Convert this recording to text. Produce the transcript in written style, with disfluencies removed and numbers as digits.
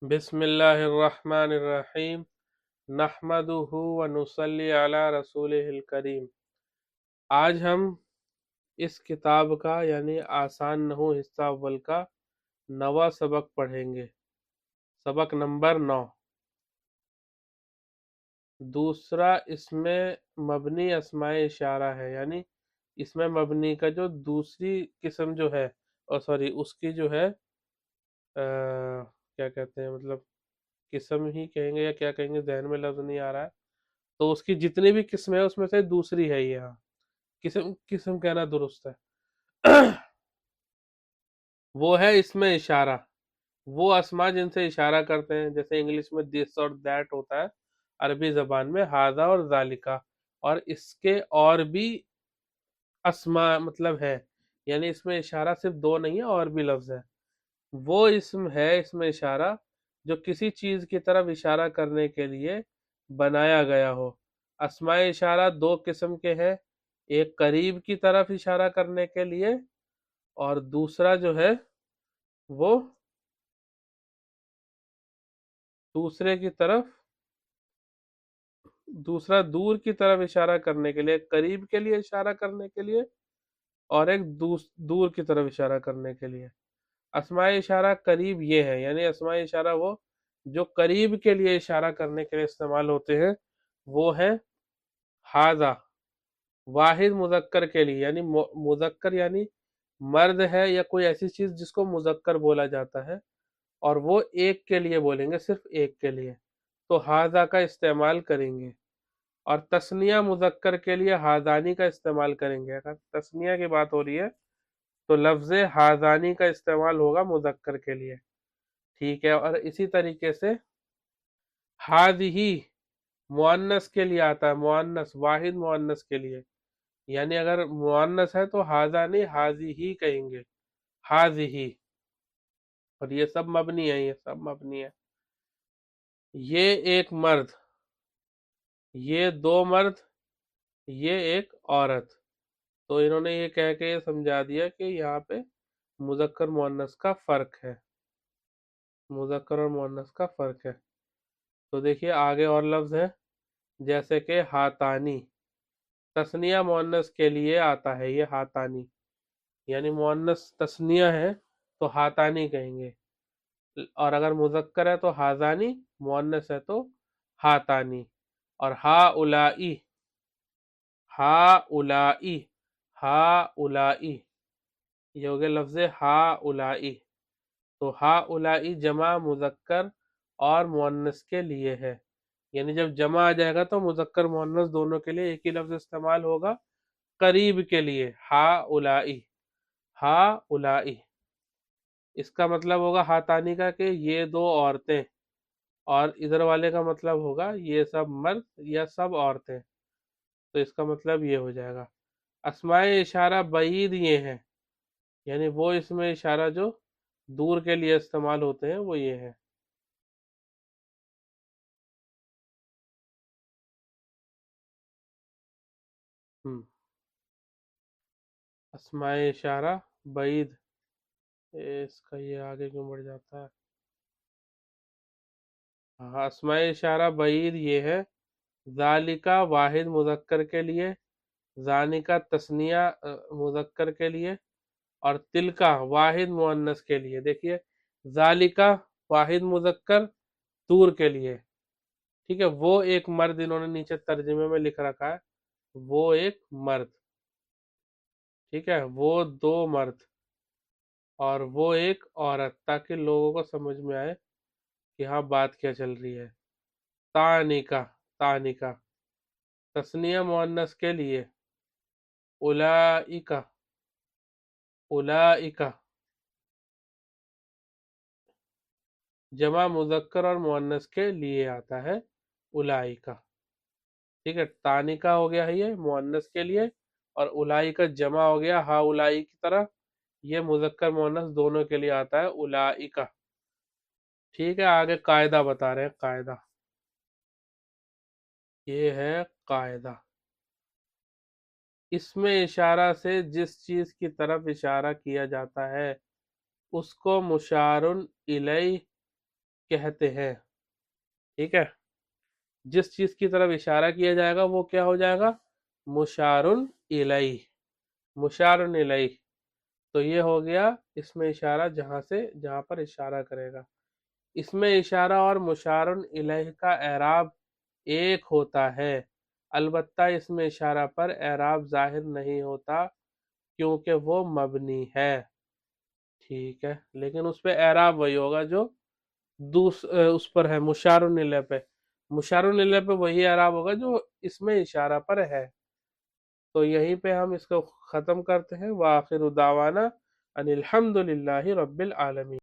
بسم اللہ الرحمن الرحیم نحمدہ ونصلی علی رسولہ الکریم۔ آج ہم اس کتاب کا یعنی آسان نحو حصہ اول کا 9واں سبق پڑھیں گے، سبق نمبر 9۔ دوسرا اس میں مبنی اسماء اشارہ ہے، یعنی اس میں مبنی کا جو دوسری قسم جو ہے اس کی جو ہے کیا کہتے ہیں، مطلب قسم ہی کہیں گے یا کیا کہیں گے، ذہن میں لفظ نہیں آ رہا ہے۔ تو اس کی جتنی بھی قسمیں ہیں اس میں سے دوسری ہے یہ، ہاں قسم کہنا درست ہے۔ وہ ہے اسم اشارہ، وہ اسما جن سے اشارہ کرتے ہیں، جیسے انگلش میں دس اور دیٹ ہوتا ہے، عربی زبان میں ہاذا اور ذالکا، اور اس کے اور بھی اسما مطلب ہے، یعنی اس میں اشارہ صرف دو نہیں ہے، اور بھی لفظ ہے۔ وہ اسم ہے اسم اشارہ جو کسی چیز کی طرف اشارہ کرنے کے لیے بنایا گیا ہو۔ اسماء اشارہ دو قسم کے ہیں، ایک قریب کی طرف اشارہ کرنے کے لیے، اور دوسرا جو ہے وہ دوسرا دور کی طرف اشارہ کرنے کے لیے، قریب کے لیے اشارہ کرنے کے لیے، اور ایک دور کی طرف اشارہ کرنے کے لیے۔ اسماء اشارہ قریب یہ ہے، یعنی اسماء اشارہ وہ جو قریب کے لیے اشارہ کرنے کے لیے استعمال ہوتے ہیں، وہ ہے ہاذا، واحد مذکر کے لیے، یعنی مذکر یعنی مرد ہے یا کوئی ایسی چیز جس کو مذکر بولا جاتا ہے، اور وہ ایک کے لیے بولیں گے، صرف ایک کے لیے، تو ہاذا کا استعمال کریں گے۔ اور تثنیہ مذکر کے لیے ہاذانی کا استعمال کریں گے۔ اگر تثنیہ کی بات ہو رہی ہے تو لفظ ہاذانی کا استعمال ہوگا مذکر کے لیے، ٹھیک ہے۔ اور اسی طریقے سے ہاذہی مؤنث کے لیے آتا ہے، مؤنث واحد مؤنث کے لیے، یعنی اگر مؤنث ہے تو ہاذا نہیں ہاذہی کہیں گے، ہاذہی۔ اور یہ سب مبنی ہے، یہ سب مبنی ہے۔ یہ ایک مرد، یہ دو مرد، یہ ایک عورت، تو انہوں نے یہ کہہ کے یہ سمجھا دیا کہ یہاں پہ مذکر مؤنث کا فرق ہے، مذکر اور مؤنث کا فرق ہے۔ تو دیکھیے آگے اور لفظ ہے، جیسے کہ ہاتانی، تثنیہ مؤنث کے لیے آتا ہے یہ ہاتانی، یعنی مؤنث تثنیہ ہے تو ہاتانی کہیں گے، اور اگر مذکر ہے تو ہاذانی، مؤنث ہے تو ہاتانی۔ اور ہا اولائی، ہا اولائی، ہا اولائی، یہ ہو گیا لفظ ہا اولائی۔ تو ہا اولائی جمع مذکر اور مؤنث کے لیے ہے، یعنی جب جمع آ جائے گا تو مذکر مؤنث دونوں کے لیے ایک ہی لفظ استعمال ہوگا۔ قریب کے لیے ہا اولائی، ہا اولائی، اس کا مطلب ہوگا ہاتانی کا کہ یہ دو عورتیں، اور ادھر والے کا مطلب ہوگا یہ سب مرد یا سب عورتیں، تو اس کا مطلب یہ ہو جائے گا۔ اسماء اشارہ بعید یہ ہیں، یعنی وہ اس میں اشارہ جو دور کے لیے استعمال ہوتے ہیں وہ یہ ہے۔ اسماء اشارہ بعید، اس کا یہ آگے کیوں بڑھ جاتا ہے؟ ہاں، اسماء اشارہ بعید یہ ہے، ذالکا واحد مذکر کے لیے، ذانکا تثنیہ مذکر کے لیے، اور تلکا واحد مؤنث کے لیے۔ دیکھیے ذالکا واحد مذکر دور کے لیے، ٹھیک ہے، وہ ایک مرد، انہوں نے نیچے ترجمے میں لکھ رکھا ہے وہ ایک مرد، ٹھیک ہے، وہ دو مرد اور وہ ایک عورت، تاکہ لوگوں کو سمجھ میں آئے کہ ہاں بات کیا چل رہی ہے۔ تانکا، تانکا تثنیہ مؤنث کے لیے، اولائکا، اولائکا جمع مذکر اور مؤنث کے لیے آتا ہے اولائکا، ٹھیک ہے۔ تانکا ہو گیا ہے یہ مؤنث کے لیے، اور اولائکا جمع ہو گیا ہا اولائی کی طرح، یہ مذکر مؤنث دونوں کے لیے آتا ہے اولائکا، ٹھیک ہے۔ آگے قاعدہ بتا رہے ہیں، قاعدہ یہ ہے قاعدہ، اسم اشارہ سے جس چیز کی طرف اشارہ کیا جاتا ہے اس کو مشار الیہ کہتے ہیں، ٹھیک ہے؟ جس چیز کی طرف اشارہ کیا جائے گا وہ کیا ہو جائے گا؟ مشارن الیہ، مشارن الیہ. تو یہ ہو گیا اس میں اشارہ جہاں پر اشارہ کرے گا. اس میں اشارہ اور مشارن الیہ کا اعراب ایک ہوتا ہے، البتہ اس میں اشارہ پر اعراب ظاہر نہیں ہوتا کیونکہ وہ مبنی ہے، ٹھیک ہے؟ لیکن اس پہ اعراب وہی ہوگا جو اس پر ہے، مشارن الیہ پہ. مشارن الیہ پہ وہی اعراب ہوگا جو اس میں اشارہ پر ہے. تو یہیں پہ ہم اس کو ختم کرتے ہیں. وآخر دعوانا ان الحمد للہ رب العالمین.